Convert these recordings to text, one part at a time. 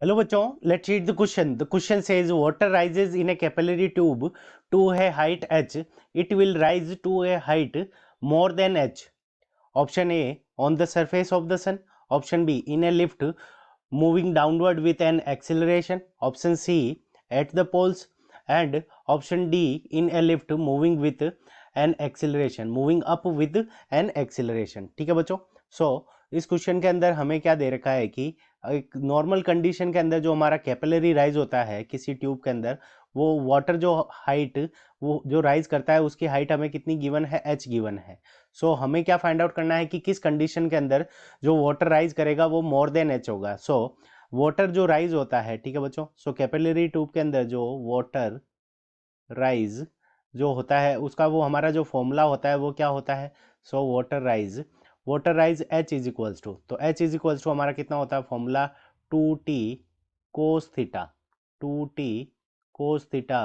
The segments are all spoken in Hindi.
हेलो बच्चों, let's read the question. The question says water rises in a capillary tube to a height h. It will rise to a height more than h. Option A, on the surface of the sun. Option B, in a lift moving downward with an acceleration. Option C, at the poles. And option D, in a lift moving with an acceleration, moving up with an acceleration. ठीक है बच्चों. सो इस क्वेश्चन के अंदर हमें क्या दे रखा है कि एक नॉर्मल कंडीशन के अंदर जो हमारा कैपिलरी राइज होता है किसी ट्यूब के अंदर, वो वाटर जो हाइट वो जो राइज करता है उसकी हाइट हमें कितनी गिवन है, h गिवन है. सो हमें क्या फाइंड आउट करना है कि किस कंडीशन के अंदर जो वाटर राइज करेगा वो मोर देन h होगा. सो वाटर जो राइज होता है, ठीक है बच्चों, सो कैपिलरी ट्यूब के अंदर जो वाटर राइज जो होता है उसका वो हमारा जो फॉर्मूला होता है वो क्या होता है. So water rise h is equals to, तो h इज इक्वल्स टू हमारा कितना होता है formula, 2t cos theta, 2t cos theta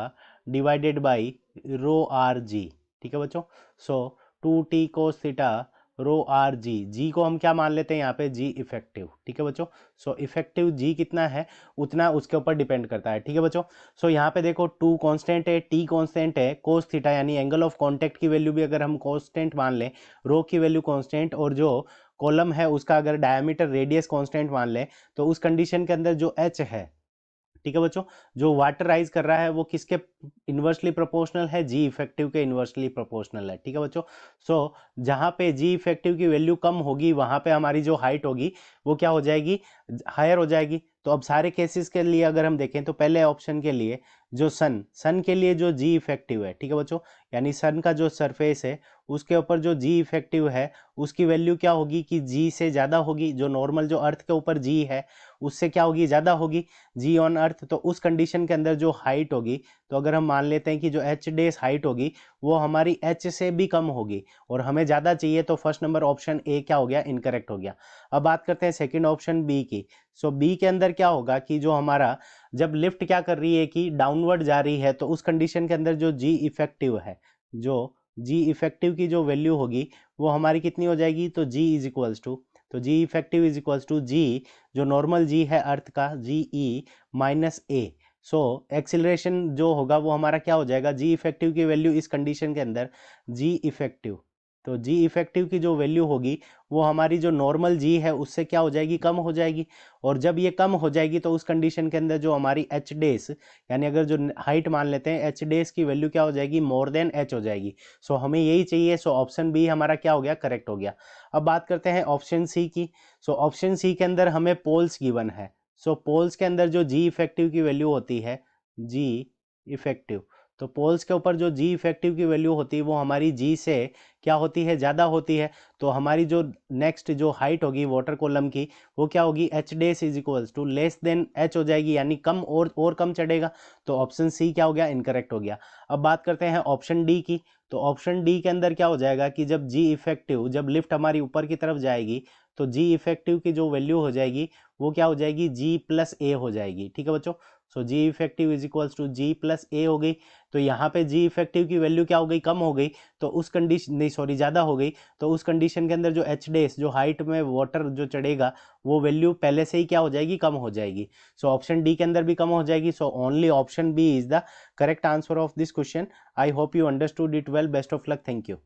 divided by rho r g. ठीक है बच्चों. सो 2t cos theta rho r जी, जी को हम क्या मान लेते हैं यहाँ पे, जी इफेक्टिव. ठीक है बच्चों. सो इफेक्टिव जी कितना है उतना उसके ऊपर डिपेंड करता है. ठीक है बच्चों. सो यहाँ पे देखो 2 कांस्टेंट है, t कांस्टेंट है, कोस थीटा यानी एंगल ऑफ कांटेक्ट की वैल्यू भी अगर हम कांस्टेंट मान लें, रो की वैल्यू कांस्टेंट, और जो कॉलम है उसका अगर डायमीटर रेडियस कांस्टेंट मान लें, तो उस कंडीशन के अंदर जो h है, ठीक है बच्चों, जो वाटर राइज कर रहा है वो किसके इन्वर्सली प्रोपोर्शनल है, जी इफेक्टिव के इन्वर्सली प्रोपोर्शनल है. ठीक है बच्चों. सो जहां पे जी इफेक्टिव की वैल्यू कम होगी वहां पे हमारी जो हाइट होगी वो क्या हो जाएगी, हायर हो जाएगी. तो अब सारे केसेस के लिए अगर हम देखें तो पहले ऑप्शन के लिए जो सन के लिए जो जी इफेक्टिव है, ठीक है बच्चों, यानी सन का जो सरफेस है उसके ऊपर जो जी इफेक्टिव है उसकी वैल्यू क्या होगी कि जी से ज़्यादा होगी. जो नॉर्मल जो अर्थ के ऊपर जी है उससे क्या होगी, ज़्यादा होगी जी ऑन अर्थ. तो उस कंडीशन के अंदर जो हाइट होगी, तो अगर हम मान लेते हैं कि जो एच डेस हाइट होगी वो हमारी एच से भी कम होगी और हमें ज़्यादा चाहिए, तो फर्स्ट नंबर ऑप्शन ए क्या हो गया, इनकरेक्ट हो गया. अब बात करते हैं सेकंड ऑप्शन बी की. सो बी के अंदर क्या होगा कि जो हमारा जब लिफ्ट क्या कर रही है कि डाउनवर्ड जा रही है, तो उस कंडीशन के अंदर जो जी इफेक्टिव है, जो जी इफेक्टिव की जो वैल्यू होगी वो हमारी कितनी हो जाएगी, तो जी इज इक्वल्स टू, तो जी इफेक्टिव इज इक्वल्स टू जी जो नॉर्मल जी है अर्थ का, जी ई माइनस ए. सो एक्सिलरेशन जो होगा वो हमारा क्या हो जाएगा, जी इफेक्टिव की वैल्यू इस कंडीशन के अंदर, जी इफेक्टिव, तो जी इफेक्टिव की जो वैल्यू होगी वो हमारी जो नॉर्मल जी है उससे क्या हो जाएगी, कम हो जाएगी. और जब ये कम हो जाएगी तो उस कंडीशन के अंदर जो हमारी एच डेस, यानी अगर जो हाइट मान लेते हैं, एच डेस की वैल्यू क्या हो जाएगी, मोर देन एच हो जाएगी. सो हमें यही चाहिए. सो ऑप्शन बी हमारा क्या हो गया, करेक्ट हो गया. अब बात करते हैं ऑप्शन सी की. सो ऑप्शन सी के अंदर हमें पोल्स गिवन है. सो पोल्स के अंदर जो जी इफेक्टिव की वैल्यू होती है, जी इफेक्टिव, तो पोल्स के ऊपर जो जी इफेक्टिव की वैल्यू होती है वो हमारी जी से क्या होती है, ज़्यादा होती है. तो हमारी जो नेक्स्ट जो हाइट होगी वाटर कॉलम की वो क्या होगी, h dash is equals to less than h हो जाएगी, यानी कम और कम चढ़ेगा. तो ऑप्शन सी क्या हो गया, इनकरेक्ट हो गया. अब बात करते हैं ऑप्शन डी की. तो ऑप्शन डी के अंदर क्या हो जाएगा कि जब जी इफेक्टिव, जब लिफ्ट हमारी ऊपर की तरफ जाएगी तो जी इफेक्टिव की जो वैल्यू हो जाएगी वो क्या हो जाएगी, जी प्लस ए हो जाएगी. ठीक है बच्चों. So G effective is equals to G plus A हो गई. तो यहाँ पे जी इफेक्टिव की वैल्यू क्या हो गई, कम हो गई. तो उस कंडीशन, नहीं सॉरी, ज़्यादा हो गई. तो उस कंडीशन के अंदर जो एच डेस, जो हाइट में वाटर जो चढ़ेगा वो वैल्यू पहले से ही क्या हो जाएगी, कम हो जाएगी. सो ऑप्शन डी के अंदर भी कम हो जाएगी. So only option B is the correct answer of this question. I hope you understood it well. Best of luck. Thank you.